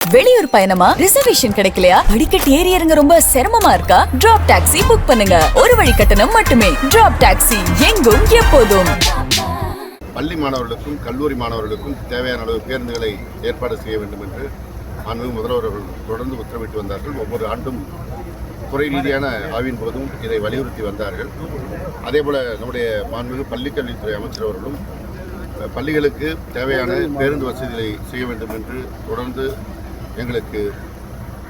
வெளியூர் பயணமா? ரிசர்வேஷன் கிடைக்கலையா? படிக்கட்டு ஏறி இறங்க ரொம்ப சிரமமா இருக்கா? டிராப் டாக்ஸி புக் பண்ணுங்க. ஒரு வழி கட்டணம் மட்டுமே. டிராப் டாக்ஸி, எங்கும் எப்போதும். பள்ளி மாணவர்களுக்கும் கல்லூரி மாணவர்களுக்கும் தேவையான அளவு பேருந்துகளை ஏற்பாடு செய்ய வேண்டும் என்று மாண்புமிகு முதல்வர் அவர்கள் தொடர்ந்து உத்தரவிட்டு வந்தார்கள். ஒவ்வொரு ஆண்டும் துறை ரீதியான ஆய்வின் போதும் இதை வலியுறுத்தி வந்தார்கள். அதேபோல நம்முடைய மாண்புமிகு பள்ளிக்கல்வித்துறை அமைச்சர் அவர்களும் பள்ளிகளுக்கு தேவையான பேருந்து வசதிகளை செய்ய வேண்டும் என்று தொடர்ந்து எங்களுக்கு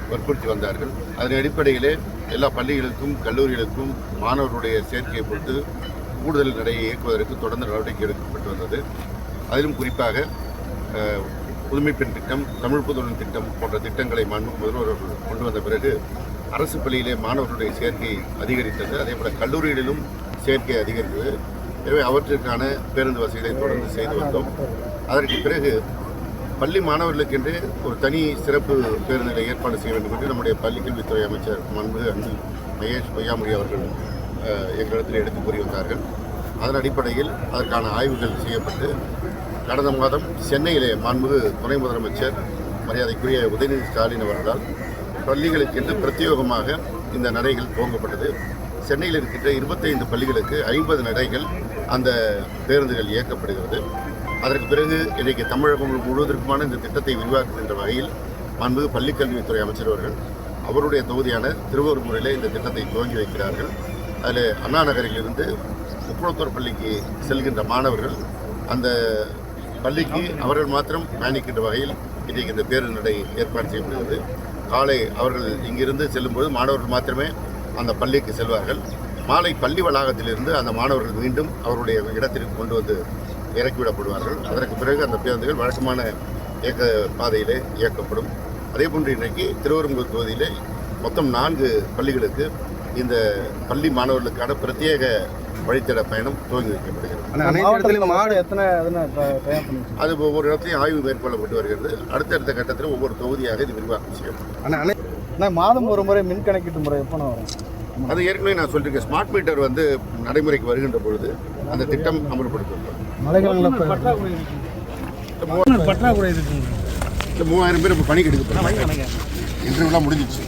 வற்புறுத்தி வந்தார்கள். அதன் அடிப்படையிலே எல்லா பள்ளிகளுக்கும் கல்லூரிகளுக்கும் மாணவர்களுடைய சேர்க்கையை பொறுத்து கூடுதல் நடையை இயக்குவதற்கு தொடர்ந்து நடவடிக்கை எடுக்கப்பட்டு வந்தது. அதிலும் குறிப்பாக புதுமை பெண் திட்டம், தமிழ் புதுவன் திட்டம் போன்ற திட்டங்களை முதல்வர் கொண்டு வந்த பிறகு அரசு பள்ளியிலே மாணவர்களுடைய சேர்க்கை அதிகரித்தது. அதேபோல் கல்லூரிகளிலும் சேர்க்கை அதிகரித்தது. எனவே அவற்றிற்கான பேருந்து வசதிகளை தொடர்ந்து செய்து வந்தோம். அதற்கு பிறகு பள்ளி மாணவர்களுக்கென்று ஒரு தனி சிறப்பு பேருந்துகளை ஏற்பாடு செய்ய வேண்டும் என்று நம்முடைய பள்ளிக்கல்வித்துறை அமைச்சர் மாண்புமிகு அன்பில் மகேஷ் பொய்யாமொழி அவர்கள் எங்களிடத்தில் எடுத்து கூறி வந்தார்கள். அதன் அடிப்படையில் அதற்கான ஆய்வுகள் செய்யப்பட்டு கடந்த மாதம் சென்னையிலே மாண்புமிகு துணை முதலமைச்சர் மரியாதைக்குரிய உதயநிதி ஸ்டாலின் அவர்களால் பள்ளிகளுக்கென்று பிரத்யேகமாக இந்த நடைகள் துவங்கப்பட்டது. சென்னையில் இருக்கின்ற 25 பள்ளிகளுக்கு 50 நடைகள் அந்த பேருந்துகள் இயக்கப்படுகிறது. அதற்கு பிறகு இன்றைக்கு தமிழகம் முழுவதற்குமான இந்த திட்டத்தை விரிவாக்குகின்ற வகையில் மாண்புமிகு பள்ளிக்கல்வித்துறை அமைச்சர் அவர்கள் அவருடைய தொகுதியான திருவொருமுறையில் இந்த திட்டத்தை துவங்கி வைக்கிறார்கள். அதில் அண்ணா நகரிலிருந்து முக்குளத்தூர் பள்ளிக்கு செல்கின்ற மாணவர்கள் அந்த பள்ளிக்கு அவர்கள் மாத்திரம் பயணிக்கின்ற வகையில் இன்றைக்கு இந்த பேருந்து நடை ஏற்பாடு செய்யப்படுகிறது. காலை அவர்கள் இங்கிருந்து செல்லும்போது மாணவர்கள் மாத்திரமே அந்த பள்ளிக்கு செல்வார்கள். மாலை பள்ளி வளாகத்திலிருந்து அந்த மாணவர்கள் மீண்டும் அவருடைய இடத்திற்கு கொண்டு வந்து இறக்கிவிடப்படுவார்கள். அதற்கு பிறகு அந்த பேருந்துகள் வழக்கமான இயக்க பாதையிலே இயக்கப்படும். அதேபோன்று இன்றைக்கு திருவெரும்பூர் தொகுதியிலே மொத்தம் 4 பள்ளிகளுக்கு இந்த பள்ளி மாணவர்களுக்கான பிரத்யேக வழித்தட பயணம் துவங்கி வைக்கப்படுகிறது. அது ஒவ்வொரு இடத்துலையும் ஆய்வு மேற்கொள்ளப்பட்டு வருகிறது. அடுத்தடுத்த கட்டத்தில் ஒவ்வொரு தொகுதியாக இது விரிவாக்கம் செய்யப்படும். மாதம் ஒரு முறை மின் கணக்கீட்டு முறை எப்போ வரும்? அது ஏற்கனவே நான் சொல்லியிருக்கேன். ஸ்மார்ட் மீட்டர் நடைமுறைக்கு வருகின்ற பொழுது அந்த திட்டம் அமல்படுத்தப்படும். பற்றாக்குறை 3000 பேர் இப்போ பணிக்கு எடுக்கப்படும். இன்டர்வியூலாம் முடிஞ்சிச்சு.